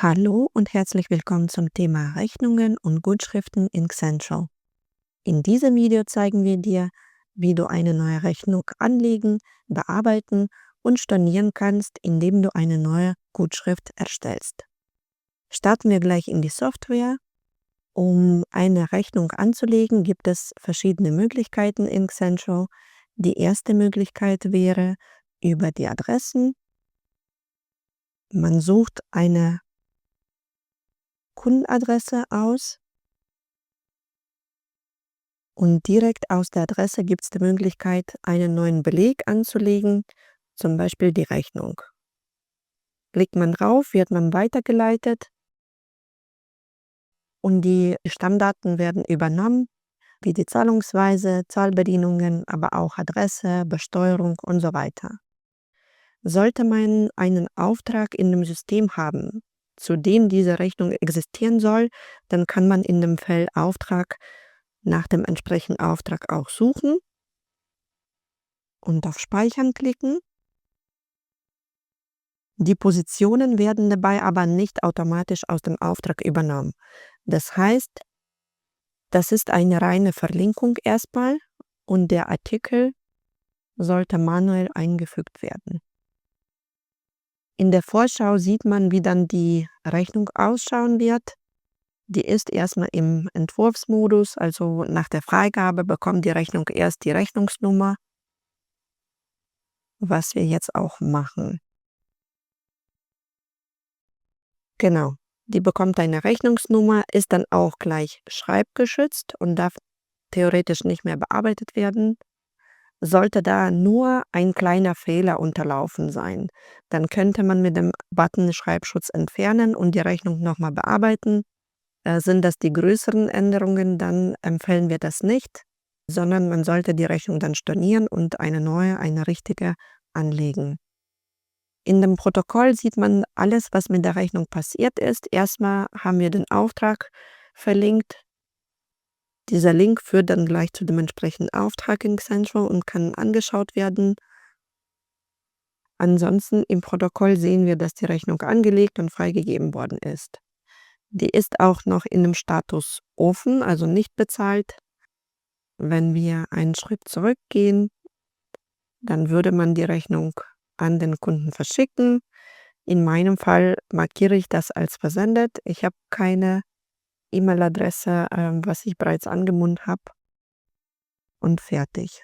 Hallo und herzlich willkommen zum Thema Rechnungen und Gutschriften in Xentral. In diesem Video zeigen wir dir, wie du eine neue Rechnung anlegen, bearbeiten und stornieren kannst, indem du eine neue Gutschrift erstellst. Starten wir gleich in die Software. Um eine Rechnung anzulegen, gibt es verschiedene Möglichkeiten in Xentral. Die erste Möglichkeit wäre über die Adressen. Man sucht eine Kundenadresse aus. Und direkt aus der Adresse gibt es die Möglichkeit, einen neuen Beleg anzulegen, zum Beispiel die Rechnung. Klickt man drauf, wird man weitergeleitet und die Stammdaten werden übernommen, wie die Zahlungsweise, Zahlbedienungen, aber auch Adresse, Besteuerung und so weiter. Sollte man einen Auftrag in dem System haben, zu dem diese Rechnung existieren soll, dann kann man in dem Feld Auftrag nach dem entsprechenden Auftrag auch suchen und auf Speichern klicken. Die Positionen werden dabei aber nicht automatisch aus dem Auftrag übernommen. Das heißt, das ist eine reine Verlinkung erstmal und der Artikel sollte manuell eingefügt werden. In der Vorschau sieht man, wie dann die Rechnung ausschauen wird. Die ist erstmal im Entwurfsmodus, also nach der Freigabe bekommt die Rechnung erst die Rechnungsnummer, was wir jetzt auch machen. Genau, die bekommt eine Rechnungsnummer, ist dann auch gleich schreibgeschützt und darf theoretisch nicht mehr bearbeitet werden. Sollte da nur ein kleiner Fehler unterlaufen sein, dann könnte man mit dem Button Schreibschutz entfernen und die Rechnung nochmal bearbeiten. Sind das die größeren Änderungen, dann empfehlen wir das nicht, sondern man sollte die Rechnung dann stornieren und eine neue, eine richtige anlegen. In dem Protokoll sieht man alles, was mit der Rechnung passiert ist. Erstmal haben wir den Auftrag verlinkt. Dieser Link führt dann gleich zu dem entsprechenden Auftrag in Xentral und kann angeschaut werden. Ansonsten im Protokoll sehen wir, dass die Rechnung angelegt und freigegeben worden ist. Die ist auch noch in dem Status offen, also nicht bezahlt. Wenn wir einen Schritt zurückgehen, dann würde man die Rechnung an den Kunden verschicken. In meinem Fall markiere ich das als versendet. Ich habe keine E-Mail-Adresse, was ich bereits angebunden habe, und fertig.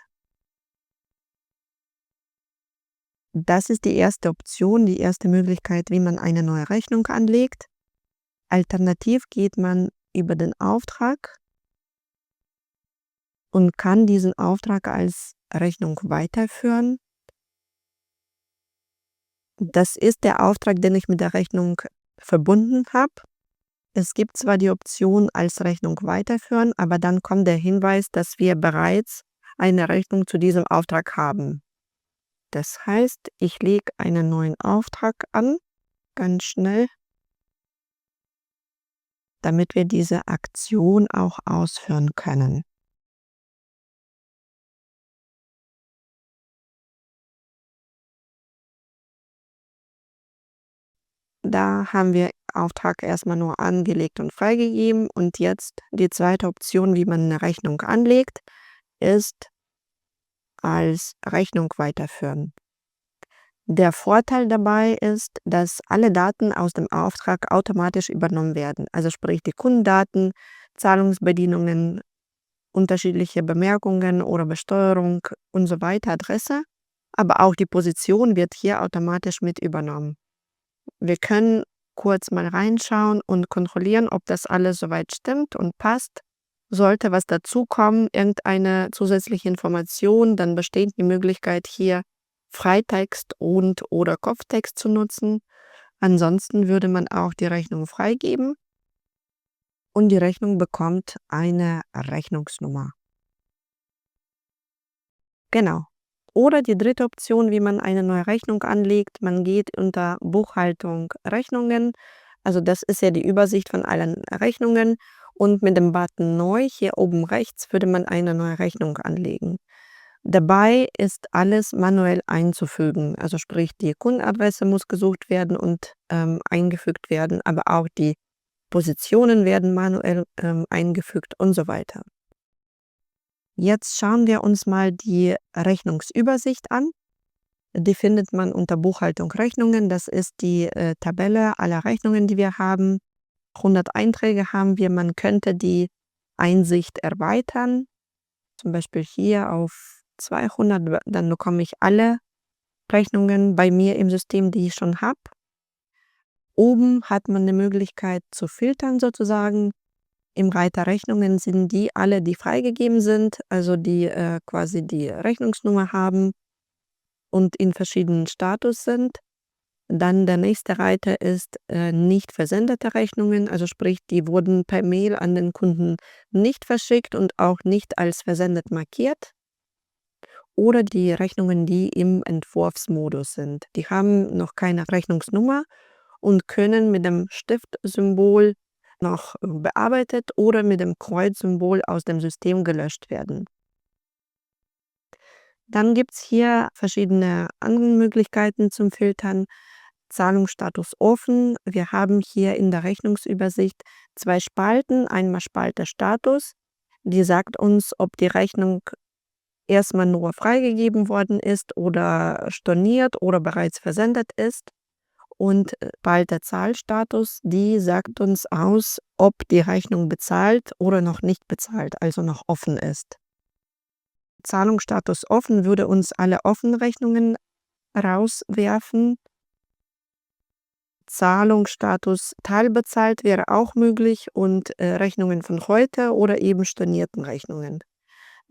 Das ist die erste Option, die erste Möglichkeit, wie man eine neue Rechnung anlegt. Alternativ geht man über den Auftrag und kann diesen Auftrag als Rechnung weiterführen. Das ist der Auftrag, den ich mit der Rechnung verbunden habe. Es gibt zwar die Option als Rechnung weiterführen, aber dann kommt der Hinweis, dass wir bereits eine Rechnung zu diesem Auftrag haben. Das heißt, ich lege einen neuen Auftrag an, ganz schnell, damit wir diese Aktion auch ausführen können. Da haben wir Auftrag erstmal nur angelegt und freigegeben und jetzt die zweite Option, wie man eine Rechnung anlegt, ist als Rechnung weiterführen. Der Vorteil dabei ist, dass alle Daten aus dem Auftrag automatisch übernommen werden. Also sprich die Kundendaten, Zahlungsbedienungen, unterschiedliche Bemerkungen oder Besteuerung und so weiter, Adresse. Aber auch die Position wird hier automatisch mit übernommen. Wir können kurz mal reinschauen und kontrollieren, ob das alles soweit stimmt und passt. Sollte was dazukommen, irgendeine zusätzliche Information, dann besteht die Möglichkeit, hier Freitext und oder Kopftext zu nutzen. Ansonsten würde man auch die Rechnung freigeben und die Rechnung bekommt eine Rechnungsnummer. Genau. Oder die dritte Option, wie man eine neue Rechnung anlegt, man geht unter Buchhaltung Rechnungen. Also das ist ja die Übersicht von allen Rechnungen und mit dem Button Neu hier oben rechts würde man eine neue Rechnung anlegen. Dabei ist alles manuell einzufügen. Also sprich, die Kundenadresse muss gesucht werden und eingefügt werden, aber auch die Positionen werden manuell eingefügt und so weiter. Jetzt schauen wir uns mal die Rechnungsübersicht an. Die findet man unter Buchhaltung Rechnungen. Das ist die Tabelle aller Rechnungen, die wir haben. 100 Einträge haben wir. Man könnte die Einsicht erweitern, zum Beispiel hier auf 200. Dann bekomme ich alle Rechnungen bei mir im System, die ich schon habe. Oben hat man eine Möglichkeit zu filtern sozusagen. Im Reiter Rechnungen sind die alle, die freigegeben sind, also die quasi die Rechnungsnummer haben und in verschiedenen Status sind. Dann der nächste Reiter ist nicht versendete Rechnungen, also sprich, die wurden per Mail an den Kunden nicht verschickt und auch nicht als versendet markiert. Oder die Rechnungen, die im Entwurfsmodus sind. Die haben noch keine Rechnungsnummer und können mit dem Stiftsymbol noch bearbeitet oder mit dem Kreuzsymbol aus dem System gelöscht werden. Dann gibt es hier verschiedene andere Möglichkeiten zum Filtern. Zahlungsstatus offen. Wir haben hier in der Rechnungsübersicht 2 Spalten. Einmal Spalte Status, die sagt uns, ob die Rechnung erstmal nur freigegeben worden ist oder storniert oder bereits versendet ist. Und Spalte Zahlstatus, die sagt uns aus, ob die Rechnung bezahlt oder noch nicht bezahlt, also noch offen ist. Zahlungsstatus offen würde uns alle offenen Rechnungen rauswerfen. Zahlungsstatus teilbezahlt wäre auch möglich und Rechnungen von heute oder eben stornierten Rechnungen.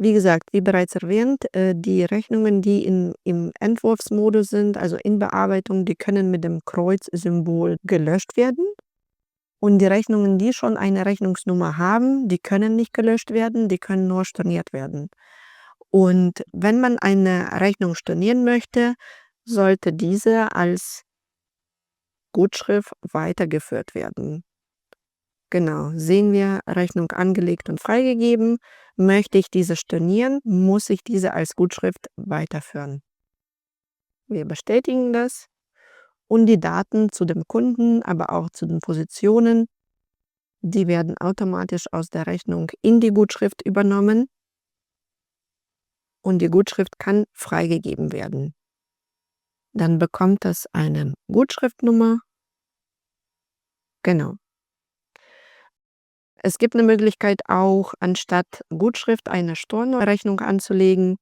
Wie gesagt, wie bereits erwähnt, die Rechnungen, die im Entwurfsmodus sind, also in Bearbeitung, die können mit dem Kreuzsymbol gelöscht werden. Und die Rechnungen, die schon eine Rechnungsnummer haben, die können nicht gelöscht werden, die können nur storniert werden. Und wenn man eine Rechnung stornieren möchte, sollte diese als Gutschrift weitergeführt werden. Genau, sehen wir Rechnung angelegt und freigegeben. Möchte ich diese stornieren, muss ich diese als Gutschrift weiterführen. Wir bestätigen das und die Daten zu dem Kunden, aber auch zu den Positionen, die werden automatisch aus der Rechnung in die Gutschrift übernommen und die Gutschrift kann freigegeben werden. Dann bekommt das eine Gutschriftnummer. Genau. Es gibt eine Möglichkeit auch, anstatt Gutschrift eine Stornorechnung anzulegen.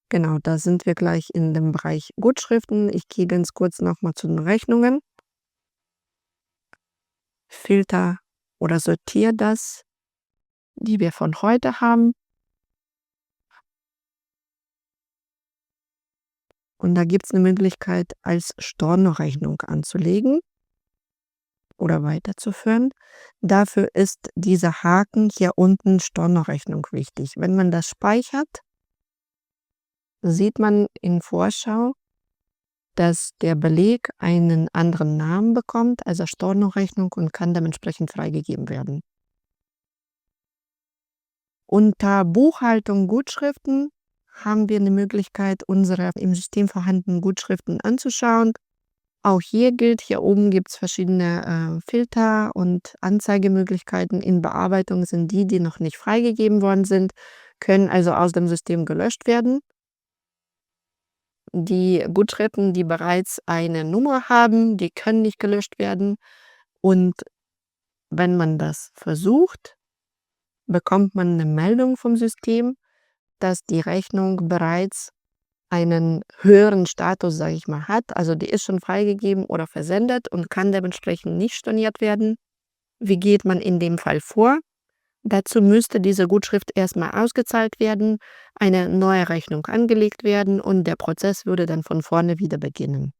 Genau, da sind wir gleich in dem Bereich Gutschriften. Ich gehe ganz kurz noch mal zu den Rechnungen. Filter oder sortiere das, die wir von heute haben. Und da gibt es eine Möglichkeit, als Stornorechnung anzulegen oder weiterzuführen. Dafür ist dieser Haken hier unten Stornorechnung wichtig. Wenn man das speichert, sieht man in Vorschau, dass der Beleg einen anderen Namen bekommt, also Stornorechnung, und kann dementsprechend freigegeben werden. Unter Buchhaltung Gutschriften haben wir eine Möglichkeit, unsere im System vorhandenen Gutschriften anzuschauen. Auch hier gilt, hier oben gibt es verschiedene Filter und Anzeigemöglichkeiten. In Bearbeitung sind die, die noch nicht freigegeben worden sind, können also aus dem System gelöscht werden. Die Gutschriften, die bereits eine Nummer haben, die können nicht gelöscht werden. Und wenn man das versucht, bekommt man eine Meldung vom System, dass die Rechnung bereits einen höheren Status, sage ich mal, hat. Also die ist schon freigegeben oder versendet und kann dementsprechend nicht storniert werden. Wie geht man in dem Fall vor? Dazu müsste diese Gutschrift erstmal ausgezahlt werden, eine neue Rechnung angelegt werden und der Prozess würde dann von vorne wieder beginnen.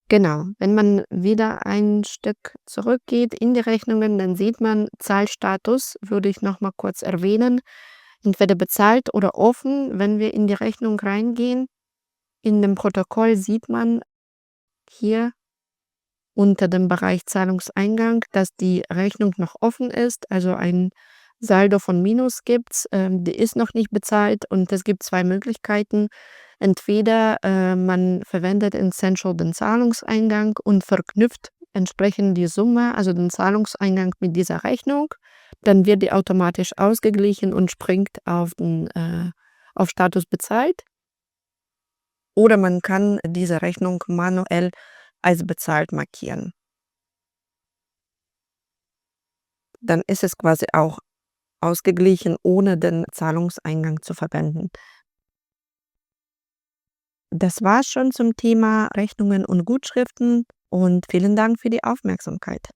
Genau, wenn man wieder ein Stück zurückgeht in die Rechnungen, dann sieht man Zahlstatus, würde ich noch mal kurz erwähnen. Entweder bezahlt oder offen. Wenn wir in die Rechnung reingehen, in dem Protokoll sieht man hier unter dem Bereich Zahlungseingang, dass die Rechnung noch offen ist, also ein Saldo von Minus gibt's, die ist noch nicht bezahlt und es gibt 2 Möglichkeiten. Entweder, man verwendet Essential den Zahlungseingang und verknüpft entsprechend die Summe, also den Zahlungseingang mit dieser Rechnung. Dann wird die automatisch ausgeglichen und springt auf Status bezahlt. Oder man kann diese Rechnung manuell als bezahlt markieren. Dann ist es quasi auch ausgeglichen, ohne den Zahlungseingang zu verwenden. Das war's schon zum Thema Rechnungen und Gutschriften und vielen Dank für die Aufmerksamkeit.